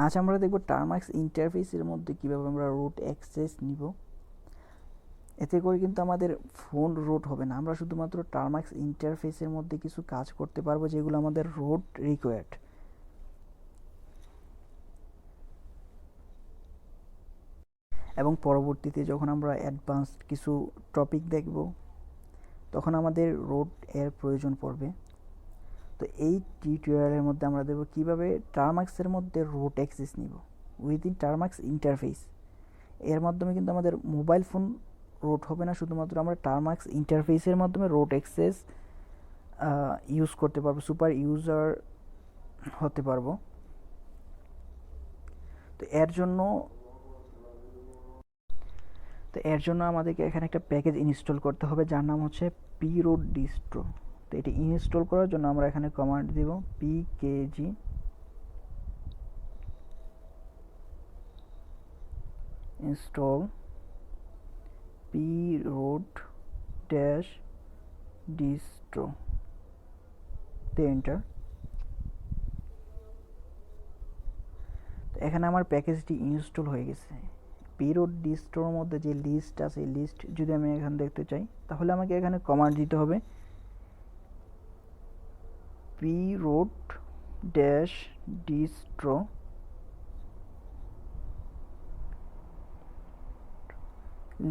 আজ আমরা দেখব টার্মাক্স ইন্টারফেসের মধ্যে কীভাবে আমরা রুট অ্যাক্সেস নিব। এতে করে কিন্তু আমাদের ফোন রুট হবে না, আমরা শুধুমাত্র টার্মাক্স ইন্টারফেসের মধ্যে কিছু কাজ করতে পারবো যেগুলো আমাদের রুট রিকোয়ার্ড। এবং পরবর্তীতে যখন আমরা অ্যাডভান্স কিছু টপিক দেখব তখন আমাদের রুট এর প্রয়োজন পড়বে। তো এই টিউটোরিয়ালের মধ্যে আমরা দেখব কীভাবে টার্মাক্সের মধ্যে রুট অ্যাক্সেস নিব উইদিন টার্মাক্স ইন্টারফেস। এর মাধ্যমে কিন্তু আমাদের মোবাইল ফোন রুট হবে না, শুধুমাত্র আমরা টার্মাক্স ইন্টারফেসের মাধ্যমে রুট অ্যাক্সেস ইউজ করতে পারবো, সুপার ইউজার হতে পারবো। তো এর জন্য আমাদেরকে এখানে একটা প্যাকেজ ইনস্টল করতে হবে যার নাম হচ্ছে proot distro। তো এটি ইনস্টল করার জন্য আমরা এখানে কমান্ড দেব pkg install proot distro, তে এন্টার। এখানে আমার প্যাকেজটি ইনস্টল হয়ে গেছে। proot distro-র মধ্যে যে লিস্ট আছে, লিস্ট যদি আমি এখানে দেখতে চাই তাহলে আমাকে এখানে কমান্ড দিতে হবে proot distro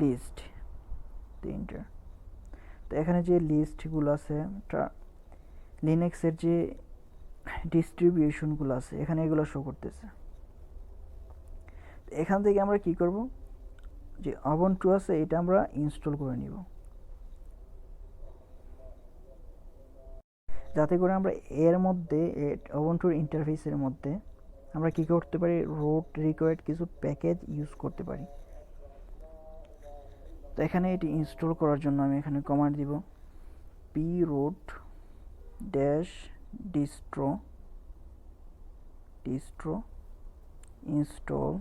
লিস্ট, এন্টার। তো এখানে যে লিস্টগুলো আছে, লিনাক্সের যে ডিস্ট্রিবিউশনগুলো আছে এখানে এগুলো শো করতেছে। এখান থেকে আমরা কি করব, যে ubuntu আছে এটা আমরা ইনস্টল করে নিব, যাতে করে আমরা এর মধ্যে ubuntuর ইন্টারফেসের মধ্যে আমরা কি করতে পারি, রুট রিকোয়ার্ড কিছু প্যাকেজ ইউজ করতে পারি। তো এখানে এটি ইনস্টল করার জন্য আমি এখানে কমান্ড দিব proot distro install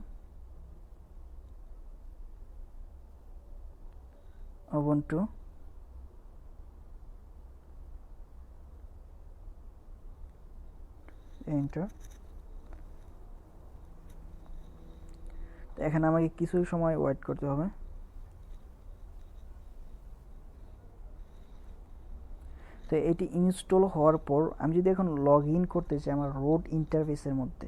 ubuntu enter. তো এখানে আমাকে কিছু সময় ওয়েট করতে হবে। তো এটি ইনস্টল হওয়ার পর আমি যদি এখন লগ ইন করতে চাই আমার রুট ইন্টারফেসের মধ্যে,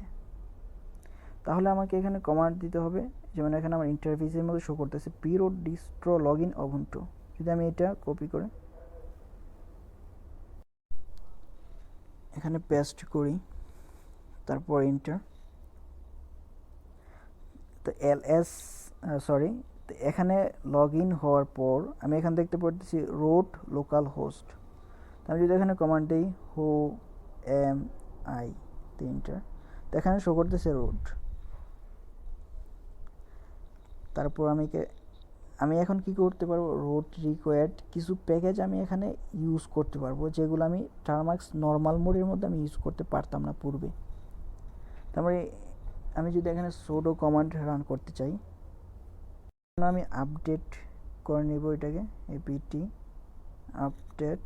তাহলে আমাকে এখানে কমান্ড দিতে হবে, যেমন এখানে আমার ইন্টারফেসের মধ্যে শো করতেছে proot distro login ubuntu। যদি আমি এটা কপি করে এখানে পেস্ট করি, তারপর এন্টার। তো এখানে লগ ইন হওয়ার পর আমি এখানে দেখতে পাচ্ছি রুট লোকাল হোস্ট। আমি যদি এখানে কমান্ড দিই হু এম আই, তো এন্টার। তো এখানে শো করতেছে রুট। তারপর আমি এখন কি করতে পারবো, রুট রিকোয়ার্ড কিছু প্যাকেজ আমি এখানে ইউজ করতে পারবো যেগুলো আমি টার্মাক্স নর্মাল মোডের মধ্যে আমি ইউজ করতে পারতাম না পূর্বে। তারপরে আমি যদি এখানে sudo কমান্ড রান করতে চাই, আমি আপডেট করে নেব এটাকে apt আপডেট।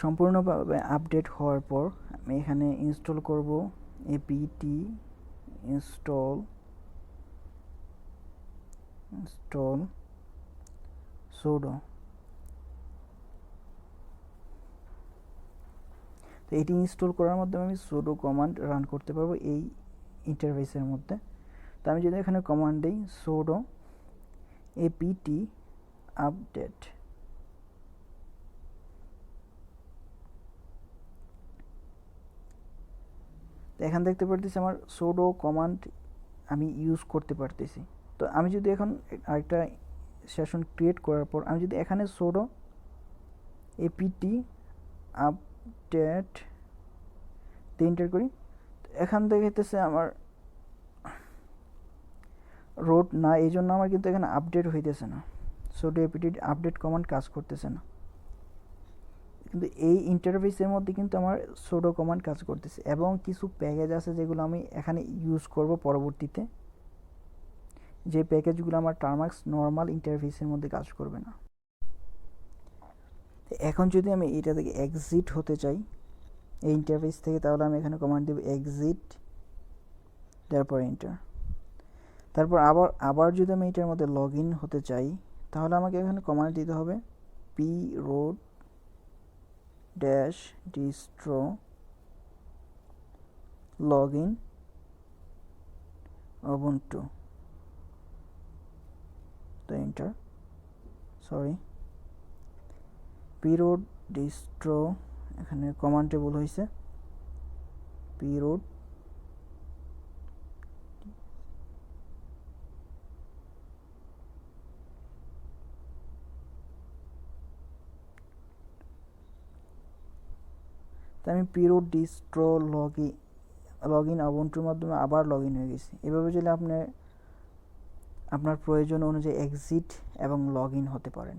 সম্পূর্ণভাবে আপডেট হওয়ার পর আমি এখানে ইনস্টল করব apt install sudo। তো এটি ইনস্টল করার মাধ্যমে আমি sudo কমান্ড রান করতে পারবো এই ইন্টারফেসের মধ্যে। তো আমি যদি এখানে কমান্ড দিই sudo apt আপডেট, এখান দেখতে পারতেছি আমার sudo কমান্ড আমি ইউজ করতে পারতেছি। তো আমি যদি এখন আরেকটা সেশন ক্রিয়েট করার পর আমি যদি এখানে sudo apt আপডেট এন্টার করি, এখান থেকে হইতেছে আমার রুট না, এই জন্য আমার কিন্তু এখানে আপডেট হইতেছে না, sudo apt আপডেট কমান্ড কাজ করতেছে না। কিন্তু এই ইন্টারফেসের মধ্যে কিন্তু আমার sudo কমান্ড কাজ করতেছে এবং কিছু প্যাকেজ আছে যেগুলো আমি এখানে ইউজ করব পরবর্তীতে, যে প্যাকেজগুলো আমার টার্মাক্স নর্মাল ইন্টারফেসের মধ্যে কাজ করবে না। এখন যদি আমি এটা থেকে এক্সিট হতে চাই এই ইন্টারফেস থেকে, তাহলে আমি এখানে কমান্ড দেব এক্সিট, তারপর এন্টার। তারপর আবার যদি আমি এটার মধ্যে লগ ইন হতে চাই, তাহলে আমাকে এখানে কমান্ড দিতে হবে proot distro login ubuntu, তো এন্টার। proot distro, এখানে কমান্ডে ভুল হয়েছে, proot আমি proot distro লগইন ubuntuর মাধ্যমে আবার লগ ইন হয়ে গেছি। এভাবে যদি আপনি আপনার প্রয়োজন অনুযায়ী এক্সিট এবং লগ ইন হতে পারেন।